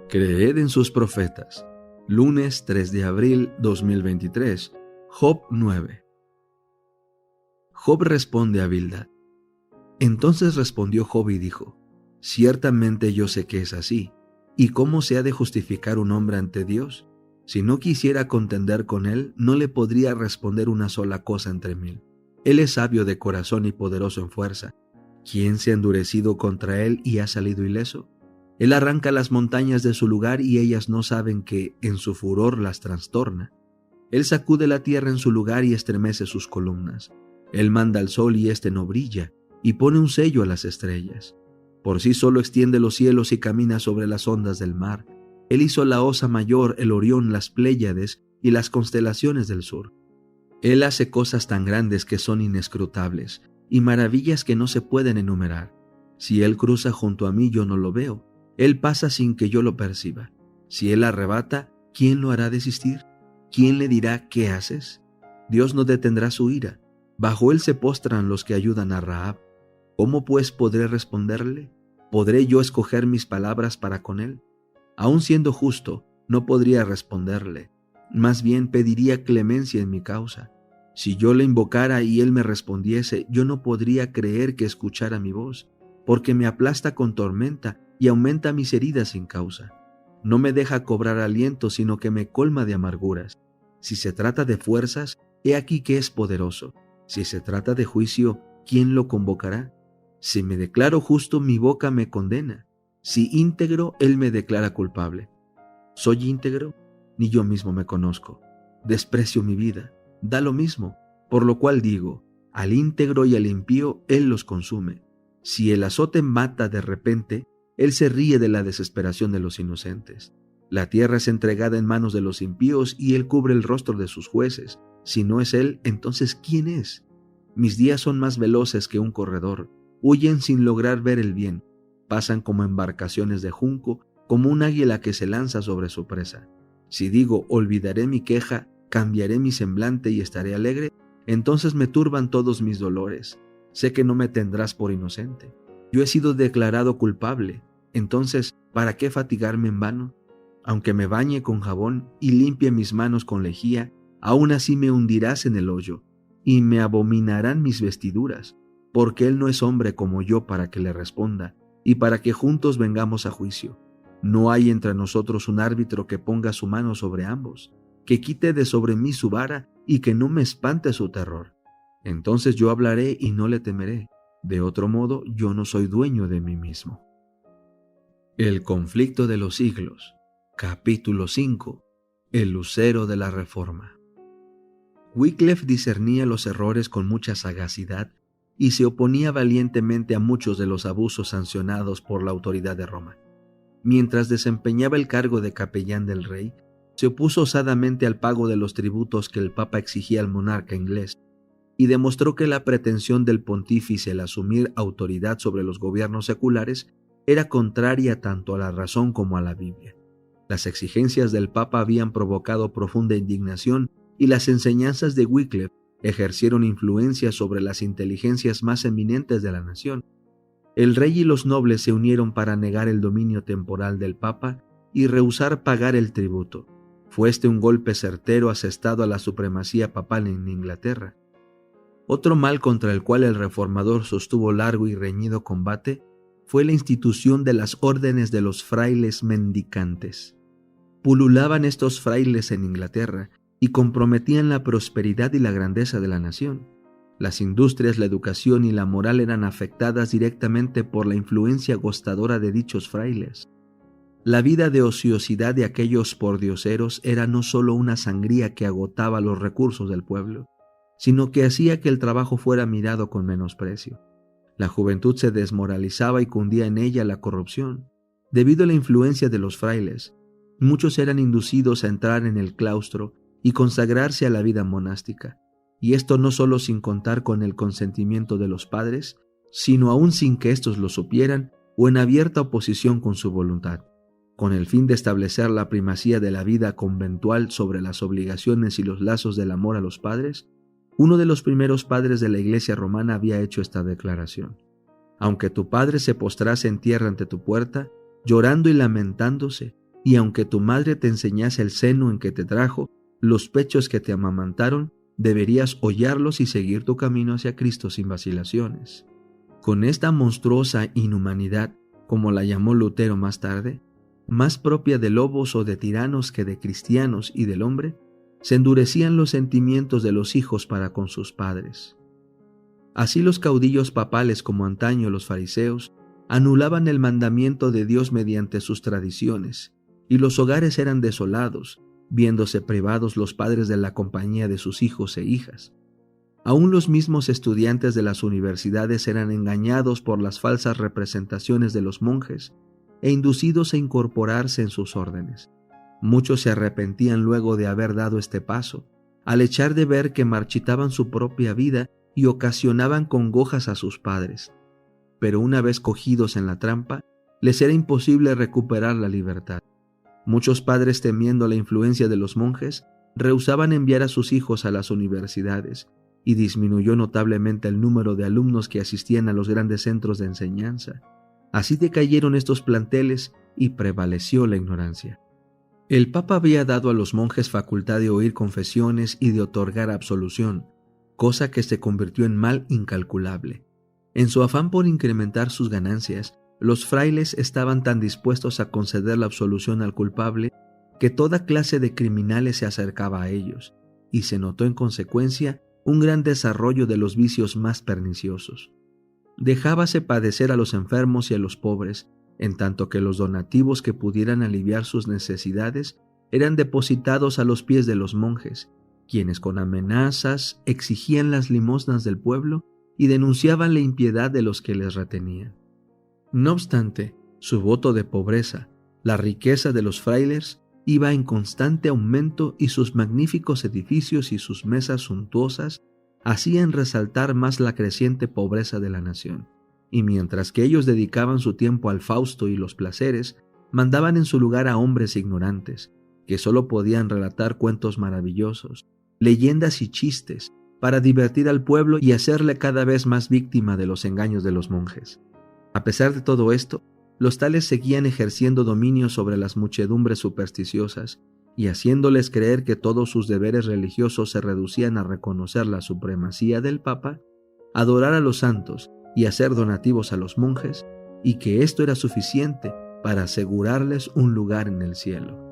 Creed en sus profetas. Lunes 3 de abril 2023. Job 9. Job responde a Bildad. Entonces respondió Job y dijo: Ciertamente yo sé que es así. ¿Y cómo se ha de justificar un hombre ante Dios? Si no quisiera contender con él, no le podría responder una sola cosa entre mil. Él es sabio de corazón y poderoso en fuerza. ¿Quién se ha endurecido contra él y ha salido ileso? Él arranca las montañas de su lugar y ellas no saben que en su furor las trastorna. Él sacude la tierra en su lugar y estremece sus columnas. Él manda al sol y éste no brilla, y pone un sello a las estrellas. Por sí solo extiende los cielos y camina sobre las ondas del mar. Él hizo la Osa Mayor, el Orión, las Pléyades y las constelaciones del sur. Él hace cosas tan grandes que son inescrutables, y maravillas que no se pueden enumerar. Si Él cruza junto a mí, yo no lo veo. Él pasa sin que yo lo perciba. Si Él arrebata, ¿quién lo hará desistir? ¿Quién le dirá qué haces? Dios no detendrá su ira. Bajo Él se postran los que ayudan a Rahab. ¿Cómo pues podré responderle? ¿Podré yo escoger mis palabras para con Él? Aun siendo justo, no podría responderle. Más bien pediría clemencia en mi causa. Si yo le invocara y Él me respondiese, yo no podría creer que escuchara mi voz, porque me aplasta con tormenta y aumenta mis heridas sin causa. No me deja cobrar aliento, sino que me colma de amarguras. Si se trata de fuerzas, he aquí que es poderoso. Si se trata de juicio, ¿quién lo convocará? Si me declaro justo, mi boca me condena. Si íntegro, Él me declara culpable. ¿Soy íntegro? Ni yo mismo me conozco. Desprecio mi vida. Da lo mismo. Por lo cual digo, al íntegro y al impío, Él los consume. Si el azote mata de repente, Él se ríe de la desesperación de los inocentes. La tierra es entregada en manos de los impíos y Él cubre el rostro de sus jueces. Si no es Él, entonces ¿quién es? Mis días son más veloces que un corredor. Huyen sin lograr ver el bien. Pasan como embarcaciones de junco, como un águila que se lanza sobre su presa. Si digo, olvidaré mi queja, cambiaré mi semblante y estaré alegre, entonces me turban todos mis dolores. Sé que no me tendrás por inocente. Yo he sido declarado culpable. Entonces, ¿para qué fatigarme en vano? Aunque me bañe con jabón y limpie mis manos con lejía, aún así me hundirás en el hoyo, y me abominarán mis vestiduras, porque Él no es hombre como yo para que le responda, y para que juntos vengamos a juicio. No hay entre nosotros un árbitro que ponga su mano sobre ambos, que quite de sobre mí su vara y que no me espante su terror. Entonces yo hablaré y no le temeré. De otro modo, yo no soy dueño de mí mismo. El conflicto de los siglos. Capítulo 5. El lucero de la Reforma. Wycliffe discernía los errores con mucha sagacidad y se oponía valientemente a muchos de los abusos sancionados por la autoridad de Roma. Mientras desempeñaba el cargo de capellán del rey, se opuso osadamente al pago de los tributos que el Papa exigía al monarca inglés y demostró que la pretensión del pontífice al asumir autoridad sobre los gobiernos seculares era contraria tanto a la razón como a la Biblia. Las exigencias del Papa habían provocado profunda indignación y las enseñanzas de Wycliffe ejercieron influencia sobre las inteligencias más eminentes de la nación. El rey y los nobles se unieron para negar el dominio temporal del Papa y rehusar pagar el tributo. Fue este un golpe certero asestado a la supremacía papal en Inglaterra. Otro mal contra el cual el reformador sostuvo largo y reñido combate fue la institución de las órdenes de los frailes mendicantes. Pululaban estos frailes en Inglaterra y comprometían la prosperidad y la grandeza de la nación. Las industrias, la educación y la moral eran afectadas directamente por la influencia agostadora de dichos frailes. La vida de ociosidad de aquellos pordioseros era no solo una sangría que agotaba los recursos del pueblo, sino que hacía que el trabajo fuera mirado con menosprecio. La juventud se desmoralizaba y cundía en ella la corrupción. Debido a la influencia de los frailes, muchos eran inducidos a entrar en el claustro y consagrarse a la vida monástica, y esto no solo sin contar con el consentimiento de los padres, sino aún sin que éstos lo supieran o en abierta oposición con su voluntad, con el fin de establecer la primacía de la vida conventual sobre las obligaciones y los lazos del amor a los padres. Uno de los primeros padres de la Iglesia romana había hecho esta declaración: aunque tu padre se postrase en tierra ante tu puerta, llorando y lamentándose, y aunque tu madre te enseñase el seno en que te trajo, los pechos que te amamantaron, deberías hollarlos y seguir tu camino hacia Cristo sin vacilaciones. Con esta monstruosa inhumanidad, como la llamó Lutero más tarde, más propia de lobos o de tiranos que de cristianos y del hombre, se endurecían los sentimientos de los hijos para con sus padres. Así los caudillos papales, como antaño los fariseos, anulaban el mandamiento de Dios mediante sus tradiciones, y los hogares eran desolados, viéndose privados los padres de la compañía de sus hijos e hijas. Aún los mismos estudiantes de las universidades eran engañados por las falsas representaciones de los monjes e inducidos a incorporarse en sus órdenes. Muchos se arrepentían luego de haber dado este paso, al echar de ver que marchitaban su propia vida y ocasionaban congojas a sus padres. Pero una vez cogidos en la trampa, les era imposible recuperar la libertad. Muchos padres, temiendo la influencia de los monjes, rehusaban enviar a sus hijos a las universidades, y disminuyó notablemente el número de alumnos que asistían a los grandes centros de enseñanza. Así decayeron estos planteles y prevaleció la ignorancia. El Papa había dado a los monjes facultad de oír confesiones y de otorgar absolución, cosa que se convirtió en mal incalculable. En su afán por incrementar sus ganancias, los frailes estaban tan dispuestos a conceder la absolución al culpable que toda clase de criminales se acercaba a ellos, y se notó en consecuencia un gran desarrollo de los vicios más perniciosos. Dejábase padecer a los enfermos y a los pobres, en tanto que los donativos que pudieran aliviar sus necesidades eran depositados a los pies de los monjes, quienes con amenazas exigían las limosnas del pueblo y denunciaban la impiedad de los que les retenían. No obstante, su voto de pobreza, la riqueza de los frailes, iba en constante aumento y sus magníficos edificios y sus mesas suntuosas hacían resaltar más la creciente pobreza de la nación. Y mientras que ellos dedicaban su tiempo al fausto y los placeres, mandaban en su lugar a hombres ignorantes, que solo podían relatar cuentos maravillosos, leyendas y chistes, para divertir al pueblo y hacerle cada vez más víctima de los engaños de los monjes. A pesar de todo esto, los tales seguían ejerciendo dominio sobre las muchedumbres supersticiosas y haciéndoles creer que todos sus deberes religiosos se reducían a reconocer la supremacía del Papa, adorar a los santos y hacer donativos a los monjes, y que esto era suficiente para asegurarles un lugar en el cielo.